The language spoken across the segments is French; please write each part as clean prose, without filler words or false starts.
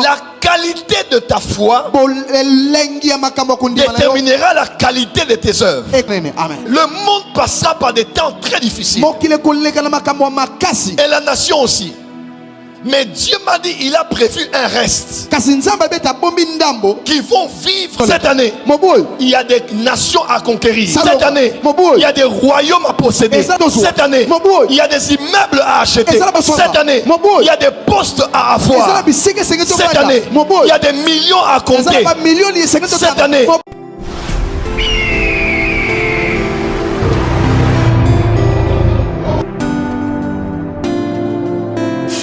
La qualité de ta foi déterminera la qualité de tes œuvres. Le monde passera par des temps très difficiles. Et la nation aussi. Mais Dieu m'a dit, il a prévu un reste qui vont vivre cette année. Il y a des nations à conquérir. Cette année, il y a des royaumes à posséder. Cette année, il y a des immeubles à acheter. Cette année, il y a des postes à avoir. Cette année, il y a des millions à compter. Cette année.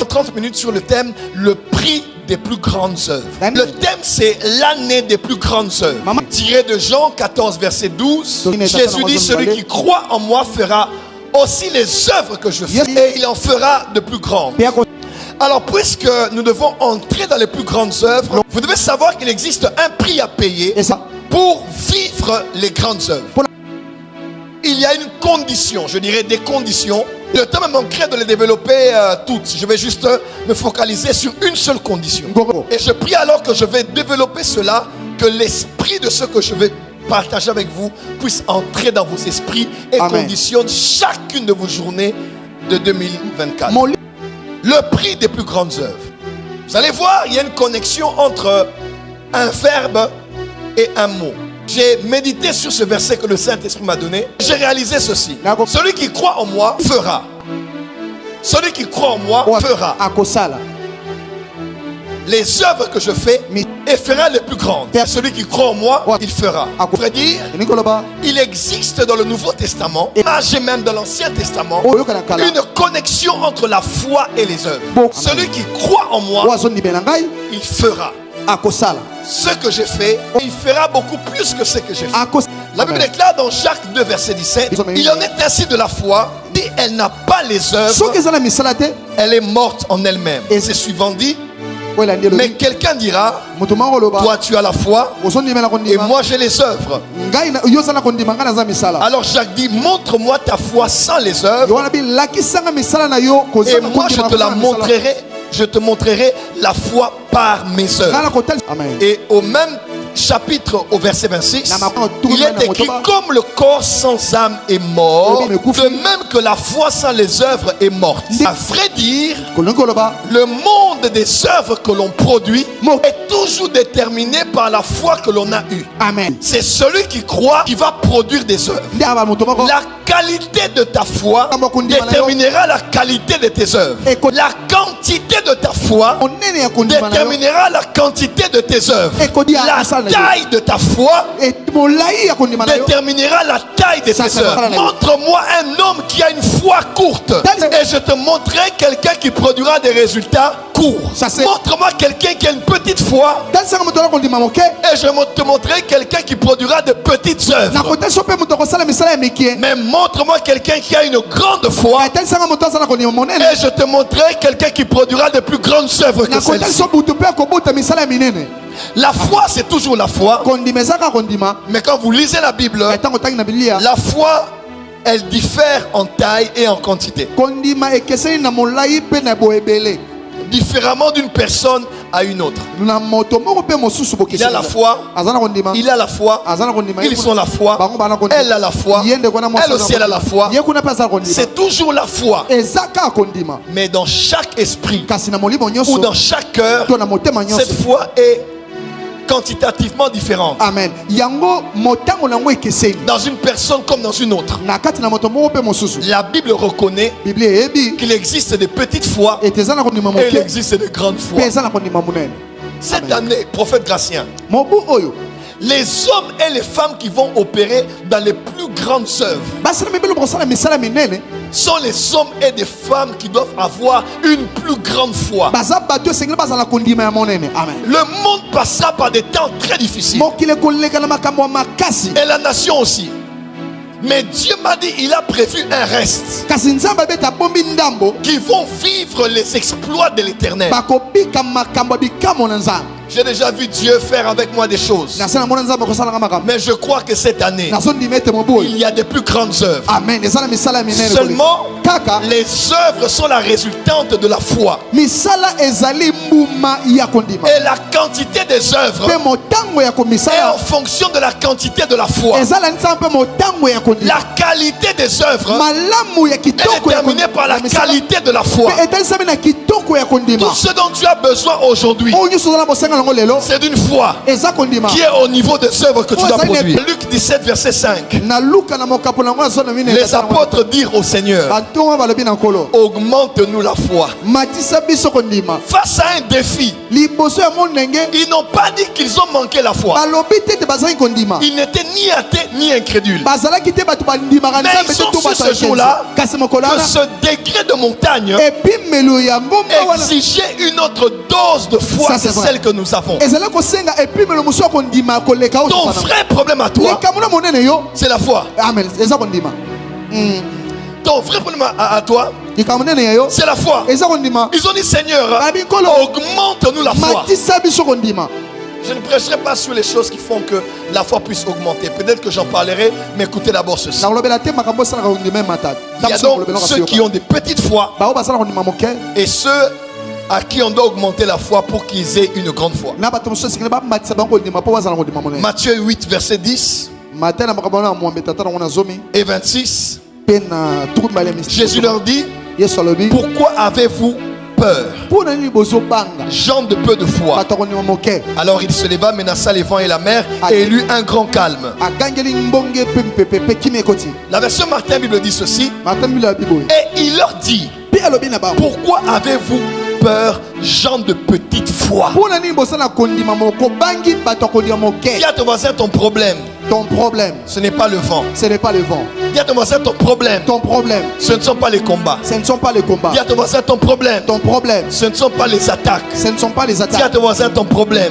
30 minutes sur le thème le prix des plus grandes œuvres. Le thème c'est l'année des plus grandes œuvres. Tiré de Jean 14 verset 12, Jésus dit celui qui croit en moi fera aussi les œuvres que je fais et il en fera de plus grandes. Alors puisque nous devons entrer dans les plus grandes œuvres, vous devez savoir qu'il existe un prix à payer pour vivre les grandes œuvres. Il y a une condition, je dirais des conditions. Le temps me manquerait de les développer toutes. Je vais juste me focaliser sur une seule condition. Et je prie alors que je vais développer cela, que l'esprit de ce que je vais partager avec vous puisse entrer dans vos esprits et conditionne chacune de vos journées de 2024. Le prix des plus grandes œuvres. Vous allez voir, il y a une connexion entre un verbe et un mot. J'ai médité sur ce verset que le Saint-Esprit m'a donné. J'ai réalisé ceci. Celui qui croit en moi fera. Celui qui croit en moi fera. Les œuvres que je fais et fera les plus grandes. Celui qui croit en moi, il fera. Pour dire, il existe dans le Nouveau Testament, et même dans l'Ancien Testament, une connexion entre la foi et les œuvres. Celui qui croit en moi, il fera. Ce que j'ai fait, il fera beaucoup plus que ce que j'ai fait. La Bible déclare dans Jacques 2 verset 17, il en est ainsi de la foi, dit elle n'a pas les œuvres, elle est morte en elle-même. C'est suivant dit, mais quelqu'un dira, toi tu as la foi et moi j'ai les œuvres. Alors Jacques dit, montre-moi ta foi sans les œuvres et moi je te la montrerai. Je te montrerai la foi par mes œuvres. Et au même chapitre, au verset 26, il est écrit comme le corps sans âme est mort, de même que la foi sans les œuvres est morte. À vrai dire, le monde des œuvres que l'on produit est toujours déterminé par la foi que l'on a eue. C'est celui qui croit qui va produire des œuvres. La qualité de ta foi déterminera la qualité de tes œuvres. La quantité de ta foi déterminera la quantité de tes œuvres. La taille de ta foi déterminera la taille de tes œuvres. Montre-moi un homme qui a une foi courte et je te montrerai quelqu'un qui produira des résultats courts. Montre-moi quelqu'un qui a une petite foi et je te montrerai quelqu'un qui produira de petites œuvres. Mais montre-moi quelqu'un qui a une grande foi et je te montrerai quelqu'un qui produira de plus grandes œuvres que celle-ci. La foi, c'est toujours la foi. Mais quand vous lisez la Bible, la foi, elle diffère en taille et en quantité. Différemment d'une personne à une autre. Il a la foi, il a la foi, ils ont la foi, elle a la foi, elle aussi elle a la foi. C'est toujours la foi. Mais dans chaque esprit ou dans chaque cœur, cette foi est quantitativement différente. Amen. Dans une personne comme dans une autre. La Bible reconnaît qu'il existe des petites foi et il existe des grandes foi. Cette année, prophète Gratien, les hommes et les femmes qui vont opérer dans les plus grandes œuvres sont les hommes et des femmes qui doivent avoir une plus grande foi. Le monde passera par des temps très difficiles. Et la nation aussi. Mais Dieu m'a dit, il a prévu un reste qui vont vivre les exploits de l'Éternel. J'ai déjà vu Dieu faire avec moi des choses. Mais je crois que cette année, il y a des plus grandes œuvres. Amen. Seulement, les œuvres sont la résultante de la foi. Et la quantité des œuvres est en fonction de la quantité de la foi. La qualité des œuvres est déterminée par la qualité de la foi. Tout ce dont tu as besoin aujourd'hui, c'est d'une foi qui est au niveau des œuvres que tu dois produire. Luc 17, verset 5. Les apôtres dirent au Seigneur, augmente-nous la foi. Face à un défi, ils n'ont pas dit qu'ils ont manqué la foi. Ils n'étaient ni athées ni incrédules. Mais ils ont su ce jour-là que ce degré de montagne exigeait une autre dose de foi que celle que nous avons. Ton vrai problème à toi, c'est la foi. Ton vrai problème à toi, c'est la foi. Ils ont dit, Seigneur, augmente-nous la foi. Je ne prêcherai pas sur les choses qui font que la foi puisse augmenter. Peut-être que j'en parlerai, mais écoutez d'abord ceci. Il y a donc ceux qui ont des petites foi et ceux à qui on doit augmenter la foi pour qu'ils aient une grande foi. Matthieu 8, verset 10 et 26. Jésus leur dit, pourquoi avez-vous peur, gens de peu de foi? Alors il se leva, menaça les vents et la mer et il eut un grand calme. La version Martin Bible dit ceci, et il leur dit, pourquoi avez-vous peur, gens de petite foi? Dis à ton voisin, ton problème, ce n'est pas le vent. Dis à ton voisin, ton problème, ce ne sont pas les combats. Dis à ton voisin, ton problème, ce ne sont pas les attaques. Dis à ton voisin, ton problème,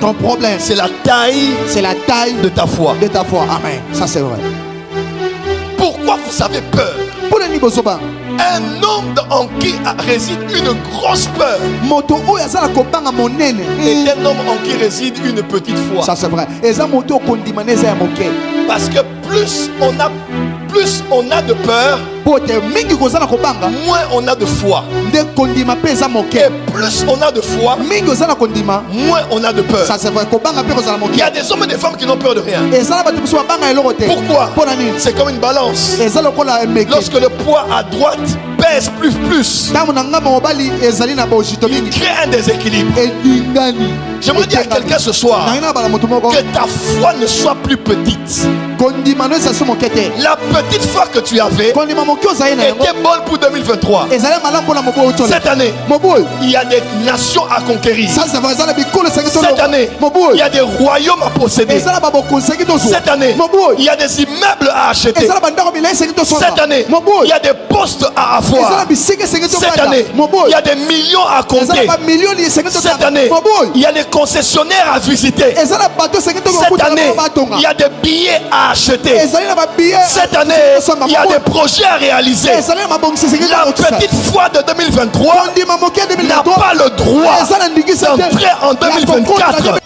c'est la taille de ta foi. Amen. Ça c'est vrai. Pourquoi vous avez peur? Un homme en qui réside une grosse peur et un homme en qui réside une petite foi. Ça c'est vrai. Parce que plus on a de peur, moins on a de foi. Et plus on a de foi, moins on a de peur. Il y a des hommes et des femmes qui n'ont peur de rien. Pourquoi? C'est comme une balance. Lorsque le poids à droite pèse plus, il crée un déséquilibre. J'aimerais dire à quelqu'un ce soir que ta foi ne soit plus petite. La petite foi que tu avais était bonne pour 2023. Cette année, il y a des nations à conquérir. Cette année, il y a des royaumes à posséder. Cette année, il y a des immeubles à acheter. Cette année, il y a des postes à avoir. Cette année, il y a des millions à compter. Cette année, il y a des concessionnaires à visiter. Cette année, il y a des billets à acheter. Cette année, il y a des projets à réaliser. La petite foi de 2023 n'a pas le droit d'entrer en 2024.